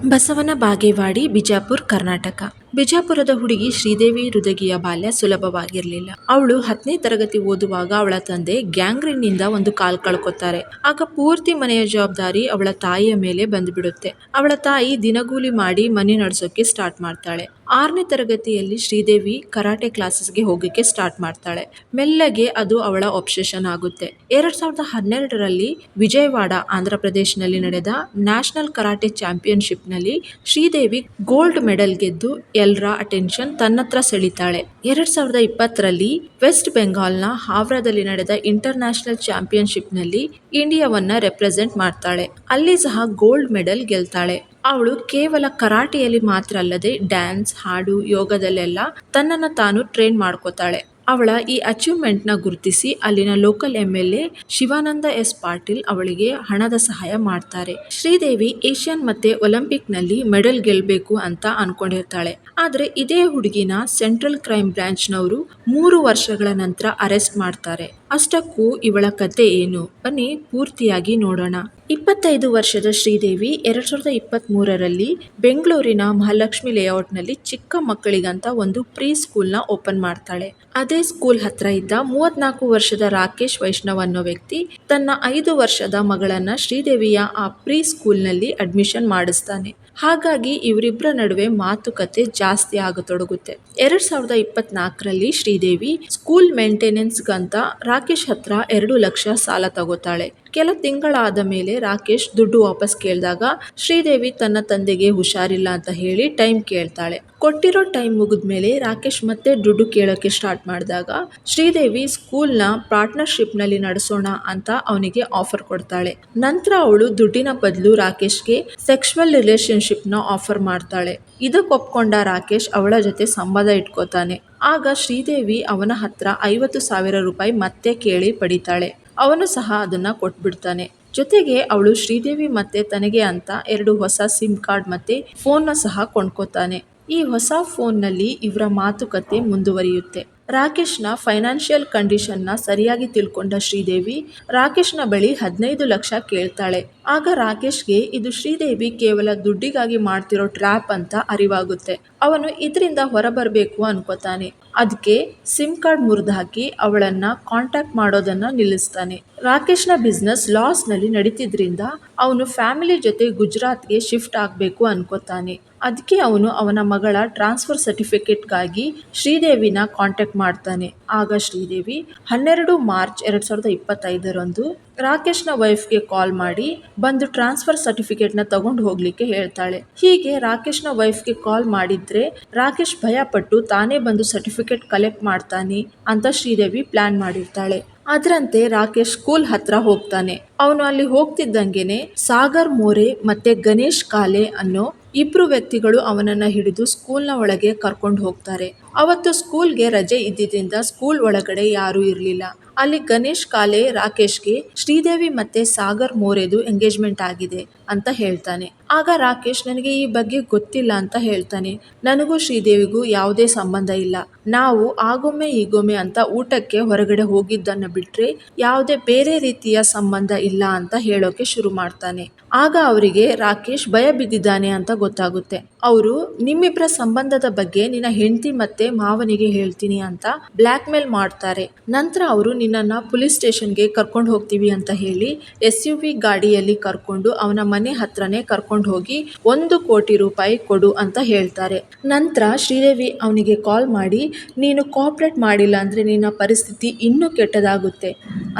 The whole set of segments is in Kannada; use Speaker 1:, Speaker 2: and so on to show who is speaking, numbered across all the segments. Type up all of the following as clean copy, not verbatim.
Speaker 1: ಬಸವನ ಬಾಗೇವಾಡಿ, ಬಿಜಾಪುರ, ಕರ್ನಾಟಕ. ಬಿಜಾಪುರದ ಹುಡುಗಿ ಶ್ರೀದೇವಿ ರುದಗಿಯ ಬಾಲ್ಯ ಸುಲಭವಾಗಿರಲಿಲ್ಲ. ಅವಳು 10ನೇ ತರಗತಿ ಓದುವಾಗ ಅವಳ ತಂದೆ ಗ್ಯಾಂಗ್ರೀನ್ನಿಂದ ಒಂದು ಕಾಲು ಕಳ್ಕೊತಾರೆ. ಆಗ ಪೂರ್ತಿ ಮನೆಯ ಜವಾಬ್ದಾರಿ ಅವಳ ತಾಯಿಯ ಮೇಲೆ ಬಂದ್ಬಿಡುತ್ತೆ. ಅವಳ ತಾಯಿ ದಿನಗೂಲಿ ಮಾಡಿ ಮನೆ ನಡೆಸೋಕೆ ಸ್ಟಾರ್ಟ್ ಮಾಡ್ತಾಳೆ. 6ನೇ ತರಗತಿಯಲ್ಲಿ ಶ್ರೀದೇವಿ ಕರಾಟೆ ಕ್ಲಾಸಸ್ಗೆ ಹೋಗೋಕೆ ಸ್ಟಾರ್ಟ್ ಮಾಡ್ತಾಳೆ. ಮೆಲ್ಲಗೆ ಅದು ಅವಳ ಒಬ್ಸೆಷನ್ ಆಗುತ್ತೆ. 2012ರಲ್ಲಿ ವಿಜಯವಾಡ, ಆಂಧ್ರ ಪ್ರದೇಶನಲ್ಲಿ ನಡೆದ ನ್ಯಾಷನಲ್ ಕರಾಟೆ ಚಾಂಪಿಯನ್ಶಿಪ್ನಲ್ಲಿ ಶ್ರೀದೇವಿ ಗೋಲ್ಡ್ ಮೆಡಲ್ ಗೆದ್ದು ಎಲ್ಲರ ಅಟೆನ್ಷನ್ ತನ್ನತ್ರ ಸೆಳೀತಾಳೆ. 2020ರಲ್ಲಿ ವೆಸ್ಟ್ ಬೆಂಗಾಲ್ನ ಹಾವ್ರಾದಲ್ಲಿ ನಡೆದ ಇಂಟರ್ ನ್ಯಾಷನಲ್ ಚಾಂಪಿಯನ್ಶಿಪ್ನಲ್ಲಿ ಇಂಡಿಯಾವನ್ನ ರೆಪ್ರೆಸೆಂಟ್ ಮಾಡ್ತಾಳೆ. ಅಲ್ಲಿ ಸಹ ಗೋಲ್ಡ್ ಮೆಡಲ್ ಗೆಲ್ತಾಳೆ. ಅವಳು ಕೇವಲ ಕರಾಟೆಯಲ್ಲಿ ಮಾತ್ರ ಅಲ್ಲದೆ ಡ್ಯಾನ್ಸ್, ಹಾಡು, ಯೋಗದಲ್ಲೆಲ್ಲ ತನ್ನನ್ನು ತಾನು ಟ್ರೈನ್ ಮಾಡ್ಕೋತಾಳೆ. ಅವಳ ಈ ಅಚೀವ್ಮೆಂಟ್ನ ಗುರುತಿಸಿ ಅಲ್ಲಿನ local MLA Shivanand S Patil ಅವಳಿಗೆ ಹಣದ ಸಹಾಯ ಮಾಡ್ತಾರೆ. ಶ್ರೀದೇವಿ ಏಷ್ಯನ್ ಮತ್ತೆ ಒಲಿಂಪಿಕ್ನಲ್ಲಿ ಮೆಡಲ್ ಗೆಲ್ಲಬೇಕು ಅಂತ ಅನ್ಕೊಂಡಿರ್ತಾಳೆ. ಆದ್ರೆ ಇದೇ ಹುಡುಗಿನ ಸೆಂಟ್ರಲ್ ಕ್ರೈಮ್ ಬ್ರಾಂಚ್ನವರು 3 ವರ್ಷಗಳ ನಂತರ ಅರೆಸ್ಟ್ ಮಾಡ್ತಾರೆ. ಅಷ್ಟಕ್ಕೂ ಇವಳ ಕತೆ ಏನು? ಬನ್ನಿ ಪೂರ್ತಿಯಾಗಿ ನೋಡೋಣ. 25 ವರ್ಷದ ಶ್ರೀದೇವಿ 2023ರಲ್ಲಿ ಬೆಂಗಳೂರಿನ ಮಹಾಲಕ್ಷ್ಮಿ ಲೇಔಟ್ನಲ್ಲಿ ಚಿಕ್ಕ ಮಕ್ಕಳಿಗಂತ ಒಂದು ಪ್ರೀ ಸ್ಕೂಲ್ನ ಓಪನ್ ಮಾಡ್ತಾಳೆ. ಅದೇ ಸ್ಕೂಲ್ ಹತ್ರ ಇದ್ದ 34 ವರ್ಷದ ರಾಕೇಶ್ ವೈಷ್ಣವ್ ಅನ್ನೋ ವ್ಯಕ್ತಿ ತನ್ನ 5 ವರ್ಷದ ಮಗಳನ್ನ ಶ್ರೀದೇವಿಯ ಆ ಪ್ರೀ ಸ್ಕೂಲ್ನಲ್ಲಿ ಅಡ್ಮಿಷನ್ ಮಾಡಿಸ್ತಾನೆ. ಹಾಗಾಗಿ ಇವರಿಬ್ಬರ ನಡುವೆ ಮಾತುಕತೆ ಜಾಸ್ತಿ ಆಗತೊಡಗುತ್ತೆ. 2024ರಲ್ಲಿ ಶ್ರೀದೇವಿ ಸ್ಕೂಲ್ ಮೇಂಟೆನೆನ್ಸ್ಗಂತ ರಾಕೇಶ್ ಹತ್ರ 2 ಲಕ್ಷ ಸಾಲ ತಗೋತಾಳೆ. ಕೆಲ ತಿಂಗಳಾದ ಮೇಲೆ ರಾಕೇಶ್ ದುಡ್ಡು ವಾಪಸ್ ಕೇಳಿದಾಗ ಶ್ರೀದೇವಿ ತನ್ನ ತಂದೆಗೆ ಹುಷಾರಿಲ್ಲ ಅಂತ ಹೇಳಿ ಟೈಮ್ ಕೇಳ್ತಾಳೆ. ಕೊಟ್ಟಿರೋ ಟೈಮ್ ಮುಗಿದ್ಮೇಲೆ ರಾಕೇಶ್ ಮತ್ತೆ ದುಡ್ಡು ಕೇಳೋಕೆ ಸ್ಟಾರ್ಟ್ ಮಾಡಿದಾಗ ಶ್ರೀದೇವಿ ಸ್ಕೂಲ್ನ ಪಾರ್ಟ್ನರ್ಶಿಪ್ನಲ್ಲಿ ನಡೆಸೋಣ ಅಂತ ಅವನಿಗೆ ಆಫರ್ ಕೊಡ್ತಾಳೆ. ನಂತರ ಅವಳು ದುಡ್ಡಿನ ಬದಲು ರಾಕೇಶ್ಗೆ ಸೆಕ್ಸುವಲ್ ರಿಲೇಶನ್ಶಿಪ್ನ ಆಫರ್ ಮಾಡ್ತಾಳೆ. ಇದಕ್ಕೆ ಒಪ್ಕೊಂಡ ರಾಕೇಶ್ ಅವಳ ಜೊತೆ ಸಂಬಂಧ ಇಟ್ಕೋತಾನೆ. ಆಗ ಶ್ರೀದೇವಿ ಅವನ ಹತ್ರ 50,000 ರೂಪಾಯಿ ಮತ್ತೆ ಕೇಳಿ ಪಡಿತಾಳೆ. ಅವನು ಸಹ ಅದನ್ನ ಕೊಟ್ಬಿಡ್ತಾನೆ. ಜೊತೆಗೆ ಅವಳು ಶ್ರೀದೇವಿ ಮತ್ತೆ ತನಗೆ ಅಂತ 2 ಹೊಸ ಸಿಮ್ ಕಾರ್ಡ್ ಮತ್ತೆ ಫೋನ್ನ ಸಹ ಕೊಂಡ್ಕೋತಾನೆ. ಈ ಹೊಸ ಫೋನ್ನಲ್ಲಿ ಇವರ ಮಾತುಕತೆ ಮುಂದುವರಿಯುತ್ತೆ. ರಾಕೇಶ್ನ ಫೈನಾನ್ಷಿಯಲ್ ಕಂಡೀಷನ್ನ ಸರಿಯಾಗಿ ತಿಳ್ಕೊಂಡ ಶ್ರೀದೇವಿ ರಾಕೇಶ್ನ ಬಳಿ 15 ಲಕ್ಷ ಕೇಳ್ತಾಳೆ. ಆಗ ರಾಕೇಶ್ಗೆ ಇದು ಶ್ರೀದೇವಿ ಕೇವಲ ದುಡ್ಡಿಗಾಗಿ ಮಾಡ್ತಿರೋ ಟ್ರ್ಯಾಪ್ ಅಂತ ಅರಿವಾಗುತ್ತೆ. ಅವನು ಇದರಿಂದ ಹೊರಬರಬೇಕು ಅನ್ಕೋತಾನೆ. ಅದಕ್ಕೆ ಸಿಮ್ ಕಾರ್ಡ್ ಮುರಿದಾಕಿ ಅವಳನ್ನ ಕಾಂಟ್ಯಾಕ್ಟ್ ಮಾಡೋದನ್ನ ನಿಲ್ಲಿಸ್ತಾನೆ. ರಾಕೇಶ್ನ ಬಿಸ್ನೆಸ್ ಲಾಸ್ನಲ್ಲಿ ನಡೀತಿದ್ರಿಂದ ಅವನು ಫ್ಯಾಮಿಲಿ ಜೊತೆ ಗುಜರಾತ್ಗೆ ಶಿಫ್ಟ್ ಆಗಬೇಕು ಅನ್ಕೋತಾನೆ. ಅದಕ್ಕೆ ಅವನು ಅವನ ಮಗಳ ಟ್ರಾನ್ಸ್ಫರ್ ಸರ್ಟಿಫಿಕೇಟ್ಗಾಗಿ ಶ್ರೀದೇವಿನ ಕಾಂಟ್ಯಾಕ್ಟ್ ಮಾಡ್ತಾನೆ. ಆಗ ಶ್ರೀದೇವಿ 12 ಮಾರ್ಚ್ 2025ರಂದು ರಾಕೇಶ್ನ ವೈಫ್ಗೆ ಕಾಲ್ ಮಾಡಿ ಬಂದು ಟ್ರಾನ್ಸ್ಫರ್ ಸರ್ಟಿಫಿಕೇಟ್ನ ತಗೊಂಡು ಹೋಗ್ಲಿಕ್ಕೆ ಹೇಳ್ತಾಳೆ. ಹೀಗೆ ರಾಕೇಶ್ನ ವೈಫ್ಗೆ ಕಾಲ್ ಮಾಡಿದ್ರೆ ರಾಕೇಶ್ ಭಯಪಟ್ಟು ತಾನೇ ಬಂದು ಸರ್ಟಿಫಿಕೇಟ್ ಕಲೆಕ್ಟ್ ಮಾಡ್ತಾನೆ ಅಂತ ಶ್ರೀದೇವಿ ಪ್ಲಾನ್ ಮಾಡಿರ್ತಾಳೆ. ಅದರಂತೆ ರಾಕೇಶ್ ಸ್ಕೂಲ್ ಹತ್ರ ಹೋಗ್ತಾನೆ. ಅವನು ಅಲ್ಲಿ ಹೋಗ್ತಿದ್ದಂಗೆನೆ ಸಾಗರ್ ಮೋರೆ ಮತ್ತೆ ಗಣೇಶ್ ಕಾಲೆ ಅನ್ನೋ 2 ವ್ಯಕ್ತಿಗಳು ಅವನನ್ನ ಹಿಡಿದು ಸ್ಕೂಲ್ನ ಒಳಗೆ ಕರ್ಕೊಂಡು ಹೋಗ್ತಾರೆ. ಅವತ್ತು ಸ್ಕೂಲ್ಗೆ ರಜೆ ಇದ್ದಿದ್ದರಿಂದ ಸ್ಕೂಲ್ ಒಳಗಡೆ ಯಾರೂ ಇರಲಿಲ್ಲ. ಅಲ್ಲಿ ಗಣೇಶ್ ಕಾಲೆ ರಾಕೇಶ್ಗೆ ಶ್ರೀದೇವಿ ಮತ್ತೆ ಸಾಗರ್ ಮೋರೆದು ಎಂಗೇಜ್ಮೆಂಟ್ ಆಗಿದೆ ಅಂತ ಹೇಳ್ತಾನೆ. ಆಗ ರಾಕೇಶ್ ನನಗೆ ಈ ಬಗ್ಗೆ ಗೊತ್ತಿಲ್ಲ ಅಂತ ಹೇಳ್ತಾನೆ. ನನಗೂ ಶ್ರೀದೇವಿಗೂ ಯಾವುದೇ ಸಂಬಂಧ ಇಲ್ಲ. ನಾವು ಆಗೊಮ್ಮೆ ಈಗೊಮ್ಮೆ ಅಂತ ಊಟಕ್ಕೆ ಹೊರಗಡೆ ಹೋಗಿದ್ದನ್ನ ಬಿಟ್ರೆ ಯಾವುದೇ ಬೇರೆ ರೀತಿಯ ಸಂಬಂಧ ಇಲ್ಲ ಅಂತ ಹೇಳೋಕೆ ಶುರು ಮಾಡ್ತಾನೆ. ಆಗ ಅವರಿಗೆ ರಾಕೇಶ್ ಭಯ ಬಿದ್ದಿದ್ದಾನೆ ಅಂತ ಗೊತ್ತಾಗುತ್ತೆ. ಅವರು ನಿಮ್ಮಿಬ್ಬರ ಸಂಬಂಧದ ಬಗ್ಗೆ ನಿನ್ನ ಹೆಂಡತಿ ಮತ್ತೆ ಮಾವನಿಗೆ ಹೇಳ್ತೀನಿ ಅಂತ ಬ್ಲ್ಯಾಕ್ ಮೇಲ್ ಮಾಡ್ತಾರೆ. ನಂತರ ಅವರು ನಿನ್ನನ್ನ ಪೊಲೀಸ್ ಸ್ಟೇಷನ್ಗೆ ಕರ್ಕೊಂಡು ಹೋಗ್ತೀವಿ ಅಂತ ಹೇಳಿ SUV ಗಾಡಿಯಲ್ಲಿ ಕರ್ಕೊಂಡು ಅವನ ಮನೆ ಹತ್ರನೇ ಕರ್ಕೊಂಡು ಹೋಗಿ 1 ಕೋಟಿ ರೂಪಾಯಿ ಕೊಡು ಅಂತ ಹೇಳ್ತಾರೆ. ನಂತರ ಶ್ರೀದೇವಿ ಅವನಿಗೆ ಕಾಲ್ ಮಾಡಿ ನೀನು ಕೋಆಪರೇಟ್ ಮಾಡಿಲ್ಲ ಅಂದ್ರೆ ನಿನ್ನ ಪರಿಸ್ಥಿತಿ ಇನ್ನೂ ಕೆಟ್ಟದಾಗುತ್ತೆ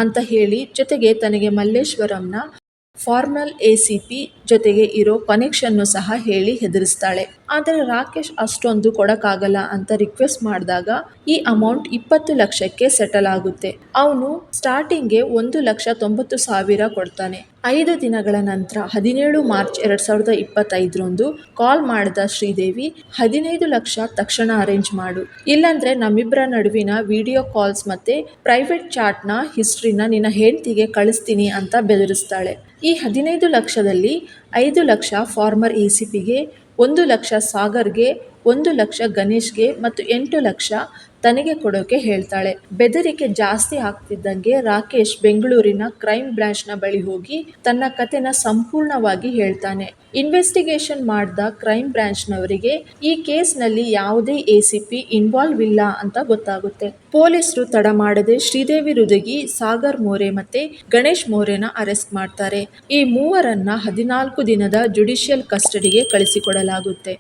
Speaker 1: ಅಂತ ಹೇಳಿ ಜೊತೆಗೆ ತನಗೆ ಮಲ್ಲೇಶ್ವರಂನ ಫಾರ್ಮಲ್ ACP ಜೊತೆಗೆ ಇರೋ ಕನೆಕ್ಷನ್ನು ಸಹ ಹೇಳಿ ಹೆದರಿಸ್ತಾಳೆ. ಆದರೆ ರಾಕೇಶ್ ಅಷ್ಟೊಂದು ಕೊಡಕ್ಕಾಗಲ್ಲ ಅಂತ ರಿಕ್ವೆಸ್ಟ್ ಮಾಡಿದಾಗ ಈ ಅಮೌಂಟ್ 20 ಲಕ್ಷಕ್ಕೆ ಸೆಟಲ್ ಆಗುತ್ತೆ. ಅವನು ಸ್ಟಾರ್ಟಿಂಗ್ಗೆ 1,90,000 ಕೊಡ್ತಾನೆ. 5 ದಿನಗಳ ನಂತರ 17 ಮಾರ್ಚ್ 2025ರಂದು ಕಾಲ್ ಮಾಡಿದ ಶ್ರೀದೇವಿ 15 ಲಕ್ಷ ತಕ್ಷಣ ಅರೇಂಜ್ ಮಾಡು, ಇಲ್ಲಾಂದ್ರೆ ನಮ್ಮಿಬ್ಬರ ನಡುವಿನ ವಿಡಿಯೋ ಕಾಲ್ಸ್ ಮತ್ತೆ ಪ್ರೈವೇಟ್ ಚಾಟ್ನ ಹಿಸ್ಟ್ರಿನ ನಿನ್ನ ಹೆಂಡತಿಗೆ ಕಳಿಸ್ತೀನಿ ಅಂತ ಬೆದರಿಸ್ತಾಳೆ. ಈ 15 ಲಕ್ಷದಲ್ಲಿ 5 ಲಕ್ಷ ಫಾರ್ಮರ್ ACPಗೆ, 1 ಲಕ್ಷ ಸಾಗರ್ಗೆ, 1 ಲಕ್ಷ ಗಣೇಶ್ಗೆ ಮತ್ತು 8 ಲಕ್ಷ ತನಗೆ ಕೊಡೋಕೆ ಹೇಳ್ತಾಳೆ. ಬೆದರಿಕೆ ಜಾಸ್ತಿ ಆಗ್ತಿದ್ದಂಗೆ ರಾಕೇಶ್ ಬೆಂಗಳೂರಿನ ಕ್ರೈಮ್ ಬ್ರಾಂಚ್ ನ ಬಳಿ ಹೋಗಿ ತನ್ನ ಕತೆನ ಸಂಪೂರ್ಣವಾಗಿ ಹೇಳ್ತಾನೆ. ಇನ್ವೆಸ್ಟಿಗೇಷನ್ ಮಾಡಿದ ಕ್ರೈಮ್ ಬ್ರಾಂಚ್ ನವರಿಗೆ ಈ ಕೇಸ್ ನಲ್ಲಿ ಯಾವುದೇ ಎಸಿಪಿ ಇನ್ವಾಲ್ವ್ ಇಲ್ಲ ಅಂತ ಗೊತ್ತಾಗುತ್ತೆ. ಪೊಲೀಸರು ತಡ ಮಾಡದೆ ಶ್ರೀದೇವಿ ರುದಗಿ, ಸಾಗರ್ ಮೋರೆ ಮತ್ತೆ ಗಣೇಶ್ ಮೋರೆನ ಅರೆಸ್ಟ್ ಮಾಡ್ತಾರೆ. ಈ ಮೂವರನ್ನ 14 ದಿನದ ಜುಡಿಷಿಯಲ್ ಕಸ್ಟಡಿಗೆ ಕಳಿಸಿಕೊಡಲಾಗುತ್ತೆ.